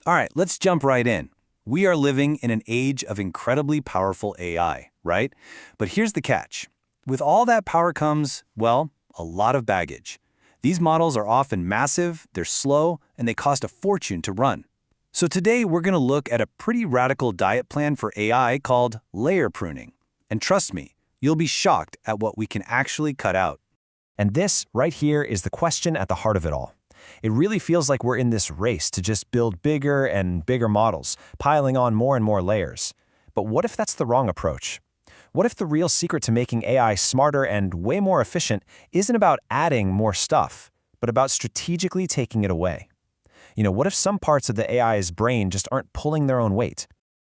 All right, let's jump right in. We are living in an age of incredibly powerful AI, right? But here's the catch. With all that power comes, well, a lot of baggage. These models are often massive, they're slow, and they cost a fortune to run. So today we're going to look at a pretty radical diet plan for AI called layer pruning. And trust me, you'll be shocked at what we can actually cut out. And this, right here, is the question at the heart of it all. It really feels like we're in this race to just build bigger and bigger models, piling on more and more layers. But what if that's the wrong approach? What if the real secret to making AI smarter and way more efficient isn't about adding more stuff, but about strategically taking it away? What if some parts of the AI's brain just aren't pulling their own weight?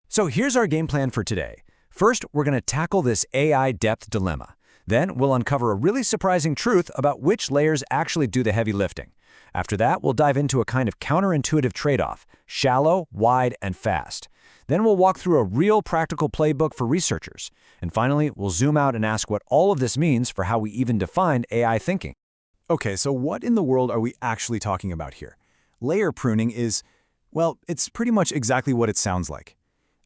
So here's our game plan for today. First, we're going to tackle this AI depth dilemma. Then we'll uncover a really surprising truth about which layers actually do the heavy lifting. After that, we'll dive into a kind of counterintuitive trade-off: shallow, wide, and fast. Then we'll walk through a real practical playbook for researchers. And finally, we'll zoom out and ask what all of this means for how we even define AI thinking. Okay, so what in the world are we actually talking about here? Layer pruning is, well, it's pretty much exactly what it sounds like.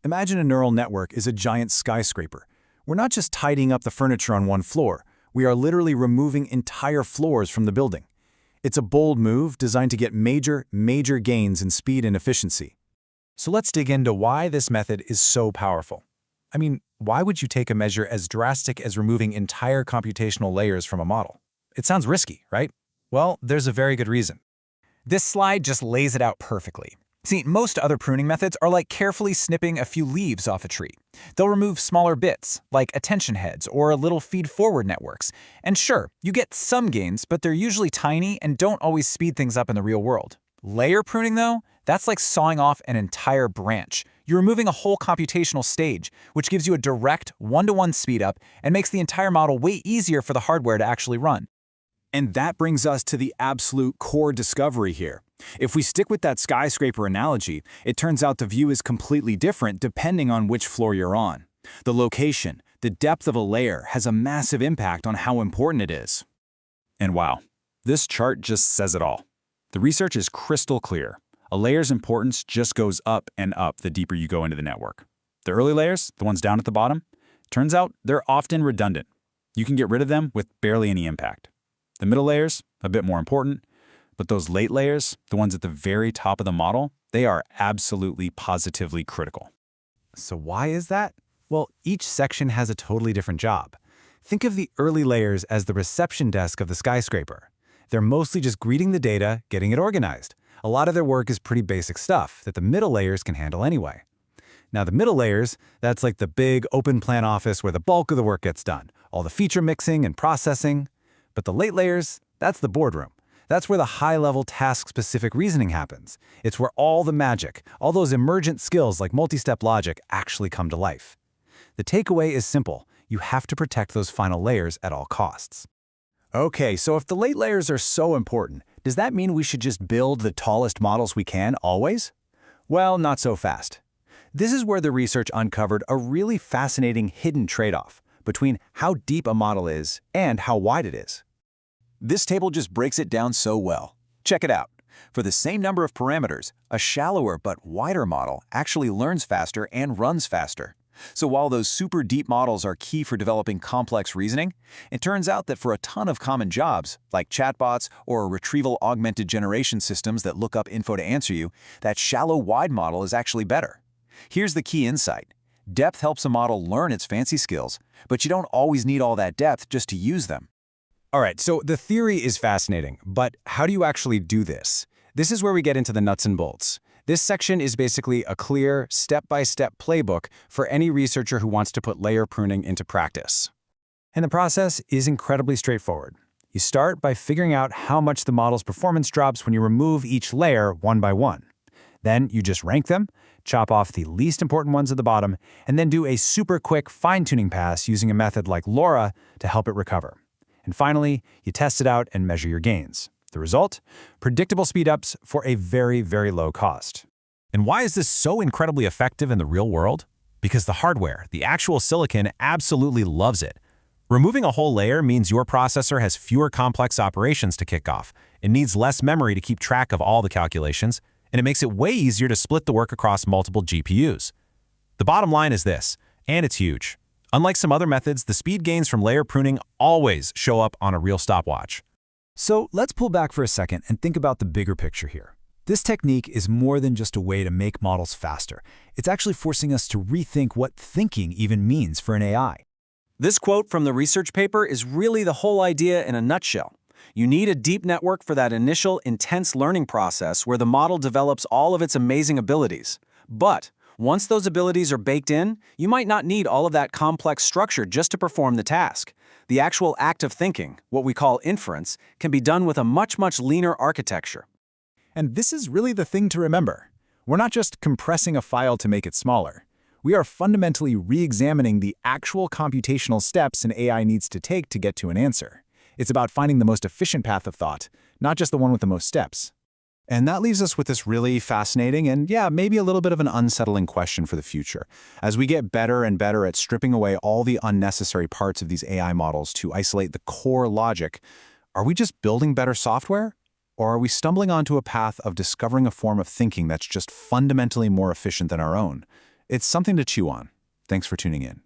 Imagine a neural network is a giant skyscraper. We're not just tidying up the furniture on one floor. We are literally removing entire floors from the building. It's a bold move designed to get major gains in speed and efficiency. So let's dig into why this method is so powerful. I mean, why would you take a measure as drastic as removing entire computational layers from a model? It sounds risky, right? Well, there's a very good reason. This slide just lays it out perfectly. See, most other pruning methods are like carefully snipping a few leaves off a tree. They'll remove smaller bits, like attention heads or little feed-forward networks. And sure, you get some gains, but they're usually tiny and don't always speed things up in the real world. Layer pruning, though, that's like sawing off an entire branch. You're removing a whole computational stage, which gives you a direct one-to-one speed-up and makes the entire model way easier for the hardware to actually run. And that brings us to the absolute core discovery here. If we stick with that skyscraper analogy, it turns out the view is completely different depending on which floor you're on. The location, the depth of a layer has a massive impact on how important it is. And wow, this chart just says it all. The research is crystal clear. A layer's importance just goes up and up the deeper you go into the network. The early layers, the ones down at the bottom, turns out they're often redundant. You can get rid of them with barely any impact. The middle layers, a bit more important, but those late layers, the ones at the very top of the model, they are absolutely positively critical. So why is that? Well, each section has a totally different job. Think of the early layers as the reception desk of the skyscraper. They're mostly just greeting the data, getting it organized. A lot of their work is pretty basic stuff that the middle layers can handle anyway. Now the middle layers, that's like the big open plan office where the bulk of the work gets done, all the feature mixing and processing. But the late layers, that's the boardroom. That's where the high-level task-specific reasoning happens. It's where all the magic, all those emergent skills like multi-step logic actually come to life. The takeaway is simple. You have to protect those final layers at all costs. Okay, so if the late layers are so important, does that mean we should just build the tallest models we can always? Well, not so fast. This is where the research uncovered a really fascinating hidden trade-off between how deep a model is and how wide it is. This table just breaks it down so well. Check it out. For the same number of parameters, a shallower but wider model actually learns faster and runs faster. So while those super deep models are key for developing complex reasoning, it turns out that for a ton of common jobs, like chatbots or retrieval augmented generation systems that look up info to answer you, that shallow wide model is actually better. Here's the key insight. Depth helps a model learn its fancy skills, but you don't always need all that depth just to use them. All right, so the theory is fascinating, but how do you actually do this? This is where we get into the nuts and bolts. This section is basically a clear, step-by-step playbook for any researcher who wants to put layer pruning into practice. And the process is incredibly straightforward. You start by figuring out how much the model's performance drops when you remove each layer one by one. Then you just rank them, chop off the least important ones at the bottom, and then do a super quick fine-tuning pass using a method like LoRa to help it recover. And finally, you test it out and measure your gains. The result? Predictable speedups for a very, very low cost. And why is this so incredibly effective in the real world? Because the hardware, the actual silicon, absolutely loves it. Removing a whole layer means your processor has fewer complex operations to kick off. It needs less memory to keep track of all the calculations. and it makes it way easier to split the work across multiple GPUs. The bottom line is this, and it's huge. Unlike some other methods, the speed gains from layer pruning always show up on a real stopwatch. So let's pull back for a second and think about the bigger picture here. This technique is more than just a way to make models faster. It's actually forcing us to rethink what thinking even means for an AI. This quote from the research paper is really the whole idea in a nutshell. You need a deep network for that initial, intense learning process where the model develops all of its amazing abilities. But once those abilities are baked in, you might not need all of that complex structure just to perform the task. The actual act of thinking, what we call inference, can be done with a much leaner architecture. And this is really the thing to remember. We're not just compressing a file to make it smaller. We are fundamentally re-examining the actual computational steps an AI needs to take to get to an answer. It's about finding the most efficient path of thought, not just the one with the most steps. And that leaves us with this really fascinating and, maybe a little bit of an unsettling question for the future. As we get better and better at stripping away all the unnecessary parts of these AI models to isolate the core logic, are we just building better software? Or are we stumbling onto a path of discovering a form of thinking that's just fundamentally more efficient than our own? It's something to chew on. Thanks for tuning in.